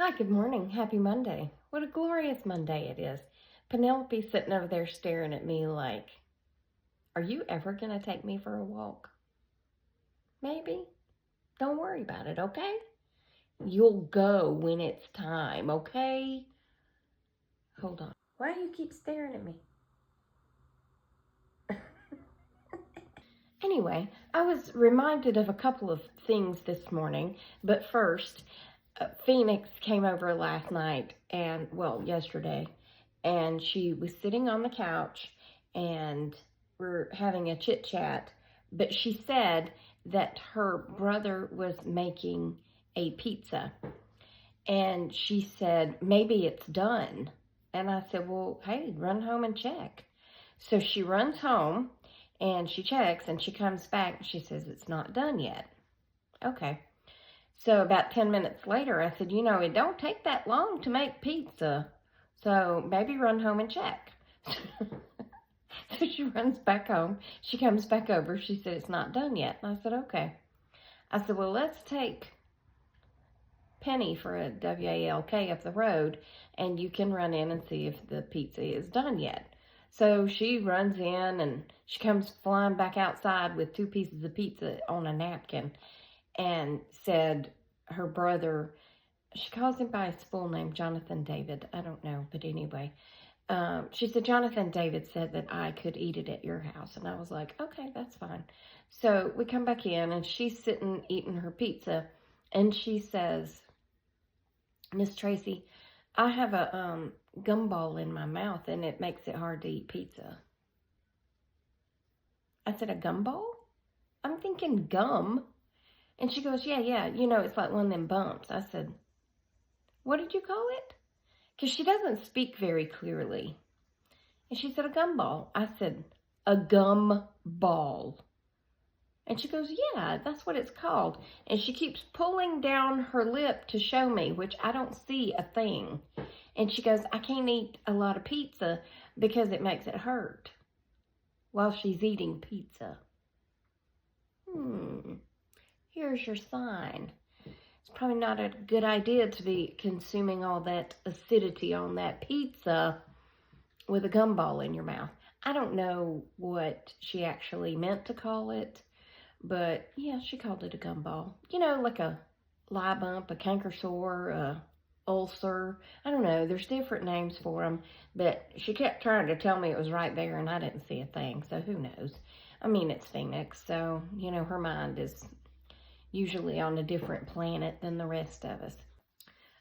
Hi, good morning. Happy Monday. What a glorious Monday it is. Penelope's sitting over there staring at me like, are you ever going to take me for a walk? Maybe. Don't worry about it, okay? You'll go when it's time, okay? Hold on. Why do you keep staring at me? Anyway, I was reminded of a couple of things this morning, but first, Phoenix came over last night yesterday, and she was sitting on the couch and we're having a chit chat. But she said that her brother was making a pizza, and she said, maybe it's done. And I said, well, hey, run home and check. So she runs home and she checks and she comes back and she says, it's not done yet. Okay. So about 10 minutes later, I said, it don't take that long to make pizza. So maybe run home and check. So she runs back home. She comes back over. She said, it's not done yet. And I said, okay. I said, well, let's take Penny for a WALK up the road, and you can run in and see if the pizza is done yet. So she runs in, and she comes flying back outside with 2 pieces of pizza on a napkin, and said her brother, she calls him by his full name, Jonathan David. I don't know, but anyway. She said, Jonathan David said that I could eat it at your house. And I was like, okay, that's fine. So we come back in, and she's sitting eating her pizza, and she says, Miss Tracy, I have a gumball in my mouth, and it makes it hard to eat pizza. I said, a gumball? I'm thinking gum. And she goes, yeah, it's like one of them bumps. I said, what did you call it? Because she doesn't speak very clearly. And she said, a gumball. I said, a gum ball. And she goes, yeah, that's what it's called. And she keeps pulling down her lip to show me, which I don't see a thing. And she goes, I can't eat a lot of pizza because it makes it hurt while she's eating pizza. Here's your sign. It's probably not a good idea to be consuming all that acidity on that pizza with a gumball in your mouth. I don't know what she actually meant to call it, but yeah, she called it a gumball. Like a lie bump, a canker sore, a ulcer. I don't know. There's different names for them, but she kept trying to tell me it was right there, and I didn't see a thing, so who knows? I mean, it's Phoenix, so, her mind is usually on a different planet than the rest of us.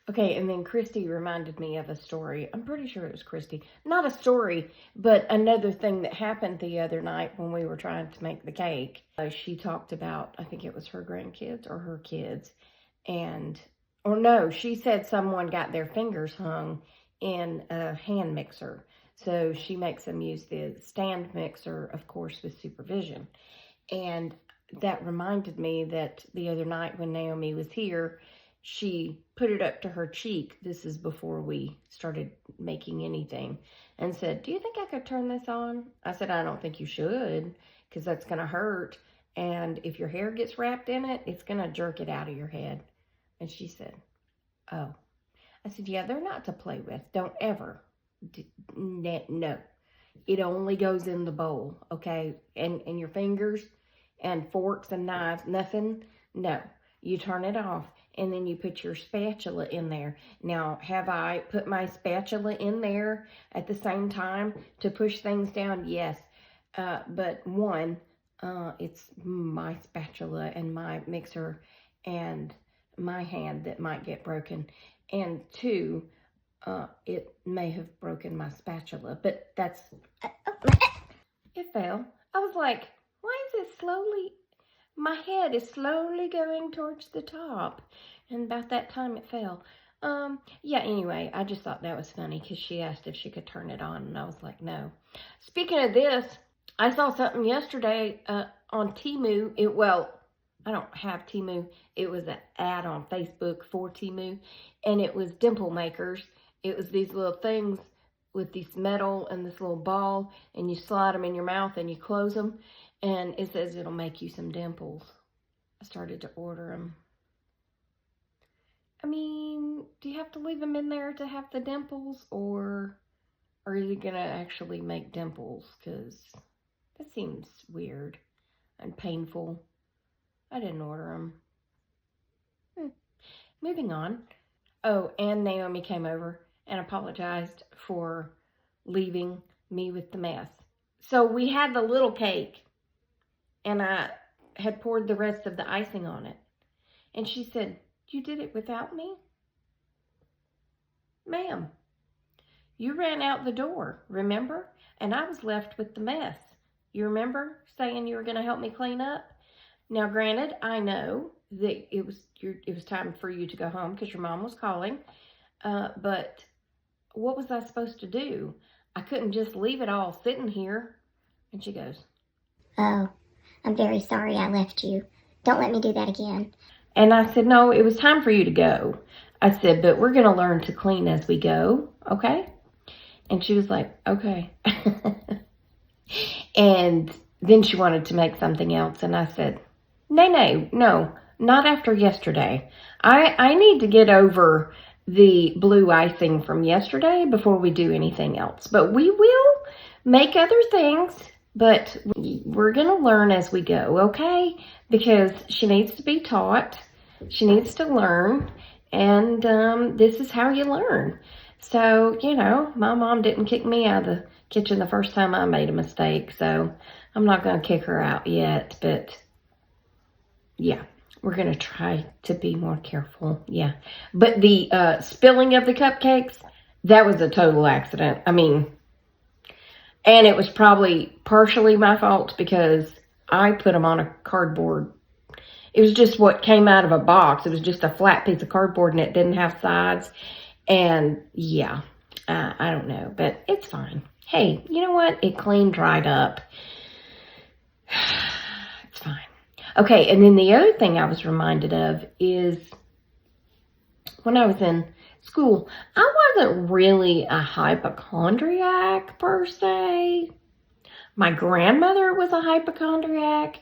Okay, and then Christy reminded me of a story. I'm pretty sure it was Christy. Not a story, but another thing that happened the other night when we were trying to make the cake. She talked about, I think it was her grandkids or her kids. She said someone got their fingers hung in a hand mixer. So she makes them use the stand mixer, of course, with supervision. And that reminded me that the other night when Naomi was here, she put it up to her cheek. This is before we started making anything, and said, do you think I could turn this on? I said, I don't think you should, because that's going to hurt. And if your hair gets wrapped in it, it's going to jerk it out of your head. And she said, oh. I said, yeah, they're not to play with. Don't ever. No. It only goes in the bowl, okay? And your fingers and forks and knives, nothing. No. You turn it off, and then you put your spatula in there. Now, have I put my spatula in there at the same time to push things down? Yes. But one, it's my spatula and my mixer and my hand that might get broken. And 2, it may have broken my spatula, but it fell. I was like, why is it slowly, my head is slowly going towards the top. And about that time it fell. Anyway, I just thought that was funny because she asked if she could turn it on, and I was like, no. Speaking of this, I saw something yesterday on Temu. I don't have Temu. It was an ad on Facebook for Temu, and it was dimple makers. It was these little things with this metal and this little ball, and you slide them in your mouth and you close them, and it says it'll make you some dimples. I started to order them. I mean, do you have have to leave them in there to have the dimples, or is he going to actually make dimples? Because that seems weird and painful. I didn't order them. Moving on. Oh, and Naomi came over and apologized for leaving me with the mess. So we had the little cake, and I had poured the rest of the icing on it. And she said, "You did it without me?" Ma'am, you ran out the door, remember? And I was left with the mess. You remember saying you were going to help me clean up? Now, granted, I know that it was time for you to go home because your mom was calling. But what was I supposed to do? I couldn't just leave it all sitting here. And she goes, "Oh, I'm very sorry I left you. Don't let me do that again." And I said, "No, it was time for you to go." I said, "But we're going to learn to clean as we go, okay?" And she was like, "Okay." And then she wanted to make something else. And I said, no, not after yesterday. I need to get over the blue icing from yesterday before we do anything else. But we will make other things, but we're going to learn as we go, okay? Because she needs to be taught. She needs to learn. And this is how you learn. So, my mom didn't kick me out of the kitchen the first time I made a mistake. So I'm not going to kick her out yet. But yeah, we're going to try to be more careful. Yeah. But the spilling of the cupcakes, that was a total accident. And it was probably partially my fault because I put them on a cardboard. It was just what came out of a box. It was just a flat piece of cardboard and it didn't have sides. And yeah, I don't know, but it's fine. Hey, you know what? It clean dried up. It's fine. Okay, and then the other thing I was reminded of is when I was in school, I wasn't really a hypochondriac per se. My grandmother was a hypochondriac.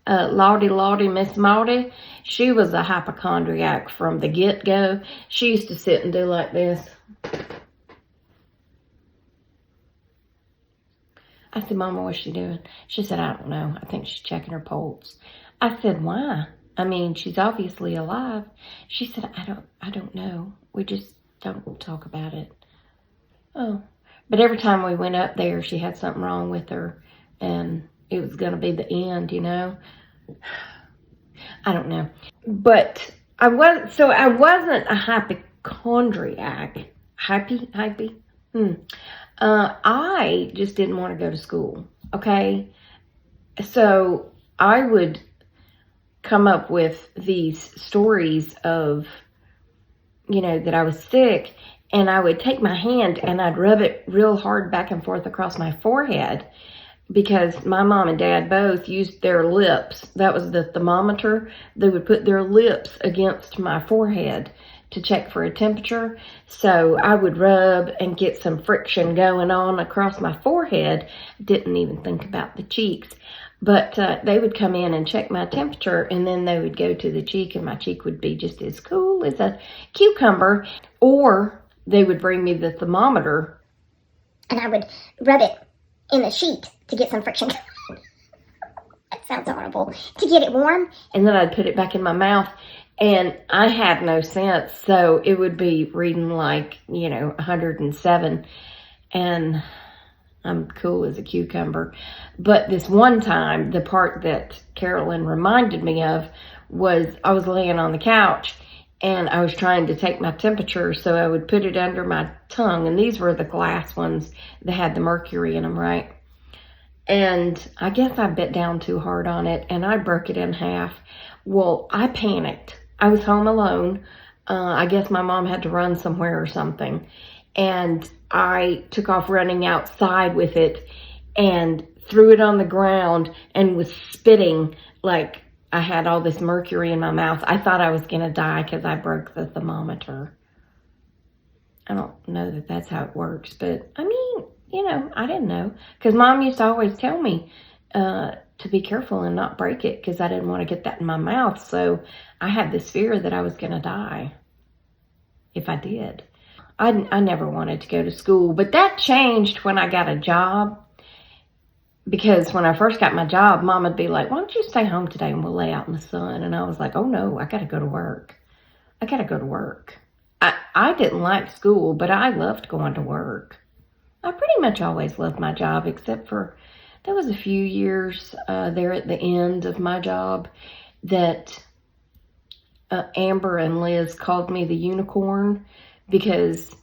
Lottie, Miss Maudie, she was a hypochondriac from the get-go. She used to sit and do like this. I said, "Mama, what's she doing?" She said, "I don't know. I think she's checking her pulse." I said, "Why? She's obviously alive." She said, I don't know. We just don't talk about it." Oh, but every time we went up there, she had something wrong with her, and it was going to be the end, I don't know. But I wasn't a hypochondriac. Hypey? I just didn't want to go to school, okay? So I would come up with these stories of, that I was sick, and I would take my hand and I'd rub it real hard back and forth across my forehead because my mom and dad both used their lips. That was the thermometer. They would put their lips against my forehead to check for a temperature. So I would rub and get some friction going on across my forehead. Didn't even think about the cheeks. But they would come in and check my temperature, and then they would go to the cheek, and my cheek would be just as cool as a cucumber. Or they would bring me the thermometer. And I would rub it in the sheet to get some friction. That sounds horrible. To get it warm. And then I'd put it back in my mouth. And I had no sense, so it would be reading like, 107. And I'm cool as a cucumber. But this one time, the part that Carolyn reminded me of was I was laying on the couch and I was trying to take my temperature, so I would put it under my tongue. And these were the glass ones that had the mercury in them, right? And I guess I bit down too hard on it and I broke it in half. Well, I panicked. I was home alone. I guess my mom had to run somewhere or something. And I took off running outside with it and threw it on the ground and was spitting like I had all this mercury in my mouth. I thought I was going to die because I broke the thermometer. I don't know that that's how it works, but I didn't know. Because Mom used to always tell me to be careful and not break it because I didn't want to get that in my mouth. So I had this fear that I was going to die. if I did. I never wanted to go to school, but that changed when I got a job. Because when I first got my job, Mom would be like, why don't you stay home today and we'll lay out in the sun? And I was like, oh no, I got to go to work. I got to go to work. I didn't like school, but I loved going to work. I pretty much always loved my job, except for there was a few years there at the end of my job that Amber and Liz called me the unicorn, because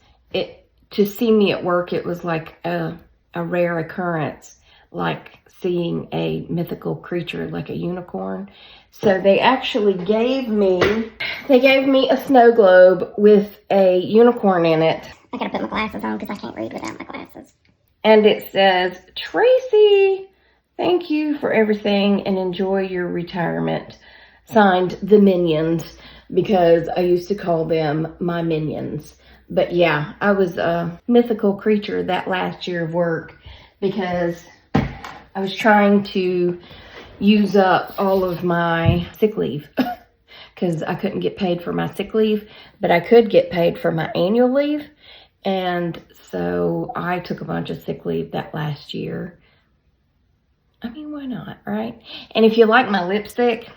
to see me at work, it was like a rare occurrence, like seeing a mythical creature like a unicorn. So they actually gave me a snow globe with a unicorn in it. I gotta put my glasses on because I can't read without my glasses. And it says, Tracy, thank you for everything and enjoy your retirement. Signed, the Minions, because I used to call them my minions. But yeah, I was a mythical creature that last year of work because I was trying to use up all of my sick leave because I couldn't get paid for my sick leave, but I could get paid for my annual leave. And so I took a bunch of sick leave that last year. I mean, why not, right? And if you like my lipstick,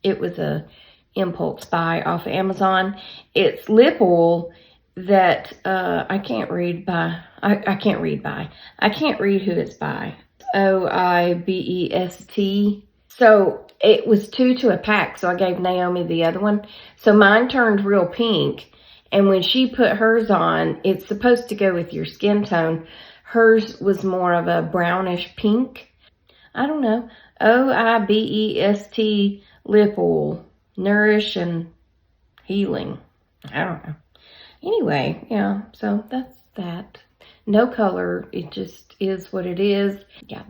it was a impulse buy off of Amazon. It's lip oil that I can't read by. I can't read who it's by. OIBEST. So it was 2 to a pack, so I gave Naomi the other one. So mine turned real pink, and when she put hers on, it's supposed to go with your skin tone. Hers was more of a brownish pink. I don't know. OIBEST lip oil. Nourish and healing. I don't know. Anyway, yeah, so that's that. No color. It just is what it is. Yeah,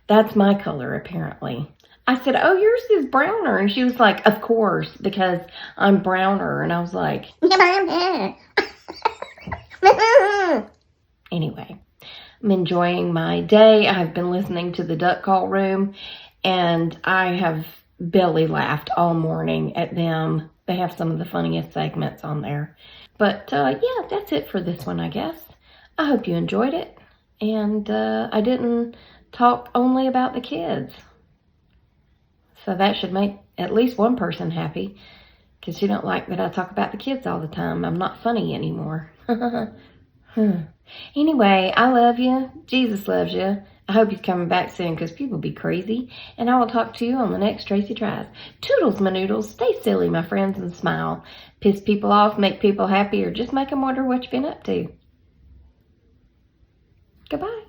that's my color, apparently. I said, oh, yours is browner. And she was like, of course, because I'm browner. And I was like, anyway, I'm enjoying my day. I've been listening to the Duck Call Room, and I have belly laughed all morning at them. They have some of the funniest segments on there. But yeah, that's it for this one, I guess. I hope you enjoyed it. And I didn't talk only about the kids. So that should make at least one person happy, because you don't like that I talk about the kids all the time. I'm not funny anymore. Anyway, I love you. Jesus loves you. I hope he's coming back soon, because people be crazy. And I will talk to you on the next Tracy Tries. Toodles, my noodles. Stay silly, my friends, and smile. Piss people off, make people happy, or just make them wonder what you've been up to. Goodbye.